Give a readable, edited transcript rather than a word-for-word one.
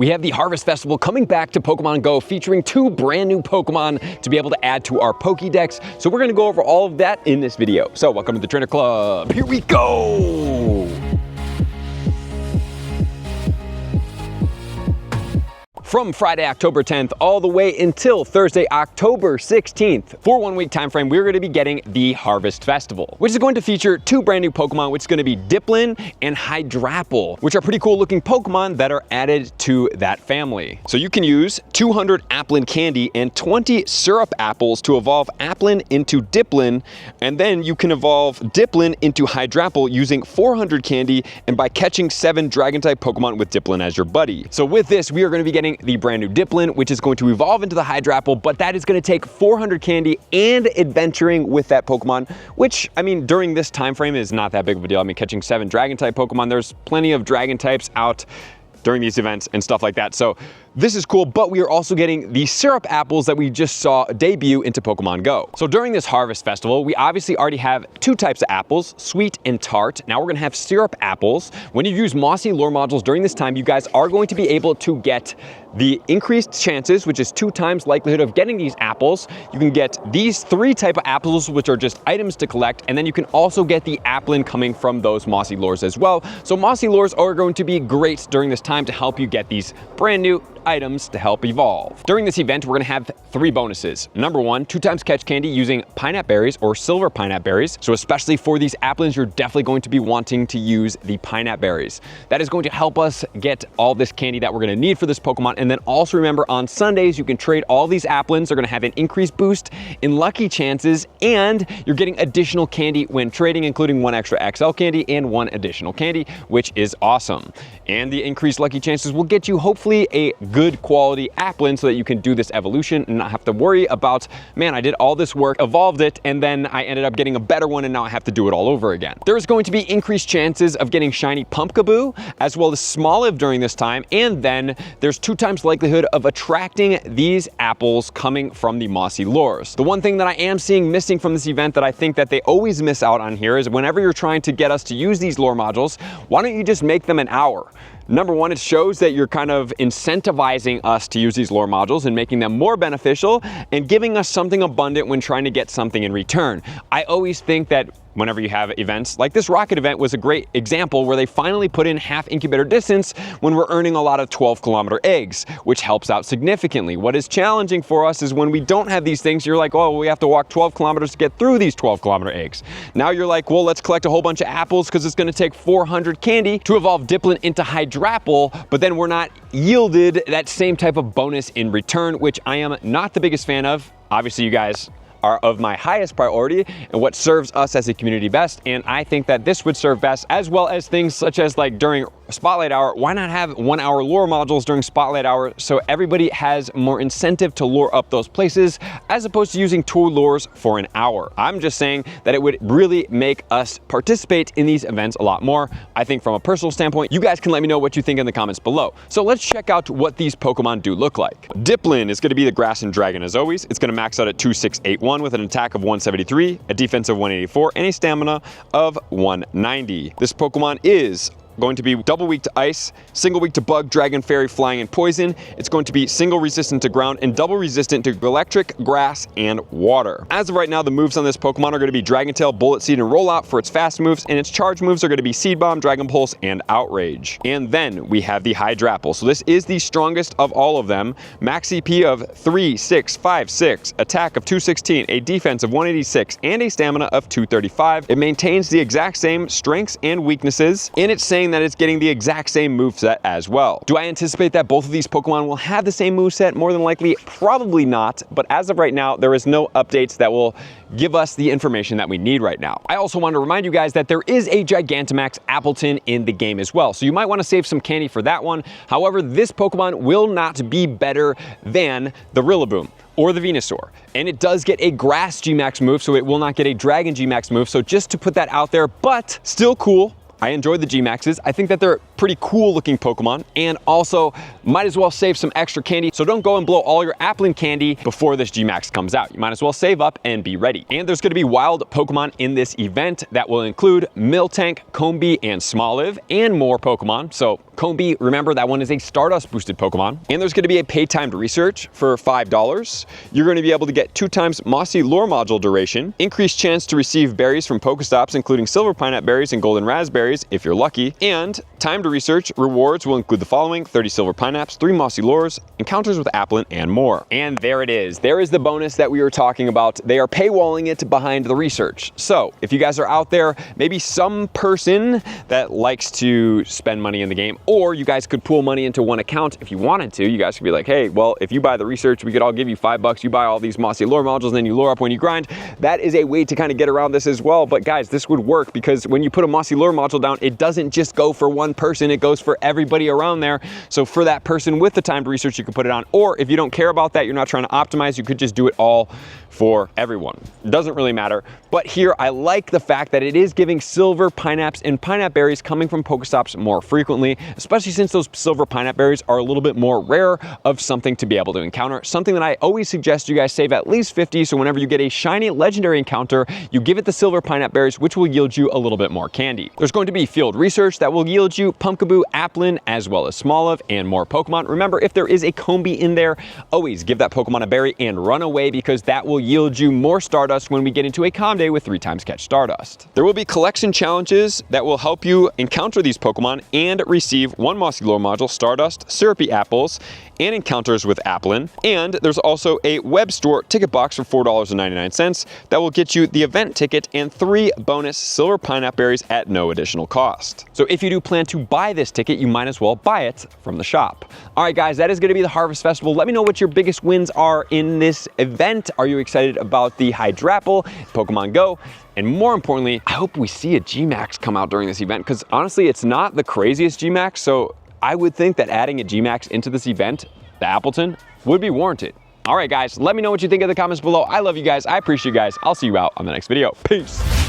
we have the Harvest Festival coming back to Pokemon Go, featuring 2 brand new Pokemon to be able to add to our Pokédex. So we're gonna go over all of that in this video. So welcome to the Trainer Club. Here we go. From Friday, October 10th, all the way until Thursday, October 16th. For 1 week time frame, we're going to be getting the Harvest Festival, which is going to feature 2 brand new Pokemon, which is going to be Dipplin and Hydrapple, which are pretty cool looking Pokemon that are added to that family. So you can use 200 Applin candy and 20 syrup apples to evolve Applin into Dipplin, and then you can evolve Dipplin into Hydrapple using 400 candy and by catching 7 Dragon-type Pokemon with Dipplin as your buddy. So with this, we are going to be getting the brand new Dipplin, which is going to evolve into the Hydrapple, but that is going to take 400 candy and adventuring with that Pokemon, which, I mean, during this time frame is not that big of a deal. I mean, catching 7 Dragon-type Pokemon, there's plenty of Dragon types out during these events and stuff like that. So this is cool, but we are also getting the syrup apples that we just saw debut into Pokemon Go. So during this Harvest Festival, we obviously already have 2 types of apples, sweet and tart. Now we're gonna have syrup apples. When you use Mossy lure modules during this time, you guys are going to be able to get the increased chances, which is 2 times likelihood of getting these apples. You can get these 3 type of apples, which are just items to collect, and then you can also get the Applin coming from those Mossy lures as well. So Mossy lures are going to be great during this time to help you get these brand new items to help evolve. During this event, we're gonna have 3 bonuses. Number 1, 2 times catch candy using Pinap Berries or Silver Pinap Berries. So especially for these Applins, you're definitely going to be wanting to use the Pinap Berries. That is going to help us get all this candy that we're gonna need for this Pokemon. And then also remember, on Sundays, you can trade all these Applins. They're gonna have an increased boost in lucky chances, and you're getting additional candy when trading, including 1 extra XL candy and 1 additional candy, which is awesome. And the increased lucky chances will get you hopefully a good quality Applin so that you can do this evolution and not have to worry about, man, I did all this work, evolved it, and then I ended up getting a better one and now I have to do it all over again. There's going to be increased chances of getting shiny Pumpkaboo as well as Smoliv during this time, and then there's 2 times likelihood of attracting these apples coming from the Mossy lures. The one thing that I am seeing missing from this event that I think that they always miss out on here is whenever you're trying to get us to use these lure modules, why don't you just make them an hour? Number 1, it shows that you're kind of incentivizing us to use these lure modules and making them more beneficial and giving us something abundant when trying to get something in return. I always think that whenever you have events like this rocket event was a great example where they finally put in half incubator distance when we're earning a lot of 12-kilometer eggs, which helps out significantly. What is challenging for us is when we don't have these things, you're like, oh, we have to walk 12 kilometers to get through these 12-kilometer eggs. Now you're like, well, let's collect a whole bunch of apples because it's going to take 400 candy to evolve Dipplin into Hydrapple, but then we're not yielded that same type of bonus in return, which I am not the biggest fan of. Obviously, you guys are of my highest priority and what serves us as a community best, and I think that this would serve best, as well as things such as like during Spotlight Hour. Why not have 1-hour lure modules during Spotlight Hour so everybody has more incentive to lure up those places as opposed to using 2 lures for an hour? I'm just saying that it would really make us participate in these events a lot more. I think from a personal standpoint, you guys can let me know what you think in the comments below. So let's check out what these Pokemon do look like. Dipplin is going to be the Grass and Dragon as always. It's going to max out at 2681 with an attack of 173, a defense of 184, and a stamina of 190. This Pokemon is going to be double weak to ice, single weak to bug, dragon, fairy, flying, and poison. It's going to be single resistant to ground and double resistant to electric, grass, and water. As of right now, the moves on this Pokemon are going to be Dragon Tail, Bullet Seed, and Rollout for its fast moves, and its charge moves are going to be Seed Bomb, Dragon Pulse, and Outrage. And then we have the Hydrapple. So this is the strongest of all of them. Max CP of 3656, attack of 216, a defense of 186, and a stamina of 235. It maintains the exact same strengths and weaknesses, and it's saying that it's getting the exact same moveset as well. Do I anticipate that both of these Pokemon will have the same moveset? More than likely, probably not, but as of right now, there is no updates that will give us the information that we need right now. I also want to remind you guys that there is a Gigantamax Appletun in the game as well, so you might want to save some candy for that one. However, this Pokemon will not be better than the Rillaboom or the Venusaur. And it does get a Grass G-Max move, so it will not get a Dragon G-Max move, so just to put that out there, but still cool. I enjoyed the G-Maxes. I think that they're pretty cool looking Pokemon, and also might as well save some extra candy. So don't go and blow all your Applin candy before this Gmax comes out. You might as well save up and be ready. And there's gonna be wild Pokemon in this event that will include Miltank, Combee, and Smoliv, and more Pokemon. So Combee, remember that one is a Stardust boosted Pokemon. And there's gonna be a pay timed research for $5. You're gonna be able to get 2 times Mossy Lure Module duration, increased chance to receive berries from Pokestops, including Silver Pinap Berries and Golden Raspberries if you're lucky, and timed research rewards will include the following: 30 Silver Pinaps, 3 Mossy Lures, encounters with Applin, and more. And there it is. There is the bonus that we were talking about. They are paywalling it behind the research. So if you guys are out there, maybe some person that likes to spend money in the game, or you guys could pool money into one account if you wanted to. You guys could be like, hey, well, if you buy the research, we could all give you $5. You buy all these Mossy Lure modules, and then you lure up when you grind. That is a way to kind of get around this as well. But guys, this would work because when you put a Mossy Lure module down, it doesn't just go for one person, it goes for everybody around there. So for that person with the timed research, you can put it on. Or if you don't care about that, you're not trying to optimize, you could just do it all for everyone. It doesn't really matter. But here, I like the fact that it is giving Silver Pinaps and Pinap Berries coming from Pokestops more frequently, especially since those Silver Pinap Berries are a little bit more rare of something to be able to encounter. Something that I always suggest you guys save at least 50, so whenever you get a shiny legendary encounter, you give it the Silver Pinap Berries, which will yield you a little bit more candy. There's going to be field research that will yield you Pumpkaboo, Applin, as well as Smoliv, and more Pokemon. Remember, if there is a Combee in there, always give that Pokemon a berry and run away, because that will yield you more Stardust when we get into a Calm Day with 3 times Catch Stardust. There will be collection challenges that will help you encounter these Pokemon and receive 1 Mossy Lure module, Stardust, Syrupy Apples, and encounters with Applin. And there's also a web store ticket box for $4.99 that will get you the event ticket and 3 bonus Silver Pinap Berries at no additional cost. So if you do plan to buy this ticket, you might as well buy it from the shop. All right, guys, that is going to be the Harvest Festival. Let me know what your biggest wins are in this event. Are you excited about the Hydrapple, Pokemon GO? And more importantly, I hope we see a Gmax come out during this event, because honestly, it's not the craziest Gmax, so I would think that adding a Gmax into this event, the Appletun, would be warranted. All right, guys, let me know what you think in the comments below. I love you guys. I appreciate you guys. I'll see you out on the next video. Peace.